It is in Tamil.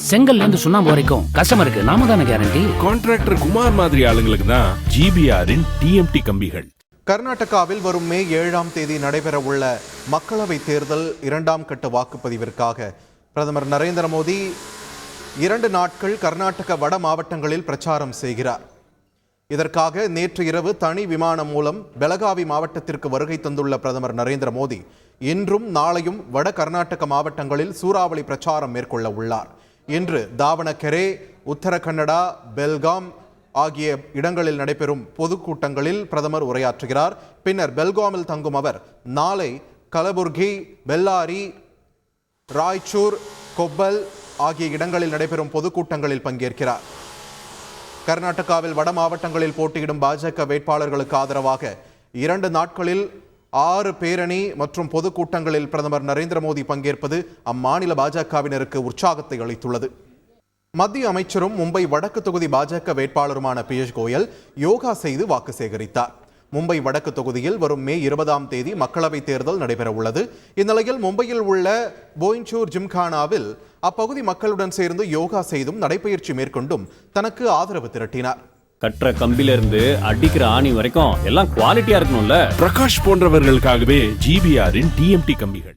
செங்கல்ல இருந்து சுண்ணாம்பு வரைக்கும் கஸ்டமருக்கு நாம தானே கேரண்டி. கான்ட்ராக்டர் குமார் மாதிரி ஆளுங்களுக்கு தான் ஜிபிஆரின் டிஎம்டி கம்பிகள். கர்நாடகாவில் வரும் மே 7ஆம் தேதி நடைபெறவுள்ள மக்களவைத் தேர்தல் 2ஆம் கட்ட வாக்குப்பதிவிற்காக பிரதமர் நரேந்திர மோடி 2 நாட்கள் கர்நாடக வட மாவட்டங்களில் பிரச்சாரம் செய்கிறார். இதற்காக நேற்று இரவு தனி விமானம் மூலம் பெலகாவி மாவட்டத்திற்கு வருகை தந்துள்ள பிரதமர் நரேந்திர மோடி இன்றும் நாளையும் வட கர்நாடக மாவட்டங்களில் சூறாவளி பிரச்சாரம் மேற்கொள்ள உள்ளார். இன்று தாவணகெரே, உத்தர கன்னடா, பெல்காம் ஆகிய இடங்களில் நடைபெறும் பொதுக்கூட்டங்களில் பிரதமர் உரையாற்றுகிறார். பின்னர் பெல்காமில் தங்கும் அவர் நாளை கலபுர்கி, பெல்லாரி, ராய்ச்சூர், கொப்பல் ஆகிய இடங்களில் நடைபெறும் பொதுக்கூட்டங்களில் பங்கேற்கிறார். கர்நாடகாவில் வட மாவட்டங்களில் போட்டியிடும் பாஜக வேட்பாளர்களுக்கு ஆதரவாக 2 நாட்களில் 6 பேரணி மற்றும் பொதுக்கூட்டங்களில் பிரதமர் நரேந்திர மோடி பங்கேற்பது அம்மாநில பாஜகவினருக்கு உற்சாகத்தை அளித்துள்ளது. மத்திய அமைச்சரும் மும்பை வடக்கு தொகுதி பாஜக வேட்பாளருமான பியூஷ் கோயல் யோகா செய்து வாக்கு சேகரித்தார். மும்பை வடக்கு தொகுதியில் வரும் மே 20ஆம் தேதி மக்களவைத் தேர்தல் நடைபெற உள்ளது. இந்நிலையில் மும்பையில் உள்ள போயின்சூர் ஜிம்கானாவில் அப்பகுதி மக்களுடன் சேர்ந்து யோகா செய்தும் நடைபயிற்சி மேற்கொண்டும் தனக்கு ஆதரவு திரட்டினார். கற்ற கம்பில இருந்து அடிக்கிற ஆணி வரைக்கும் எல்லாம் குவாலிட்டியா இருக்கணும்ல. பிரகாஷ் போன்றவர்களுக்காகவே ஜிபிஆரின் டிஎம்டி கம்பிகள்.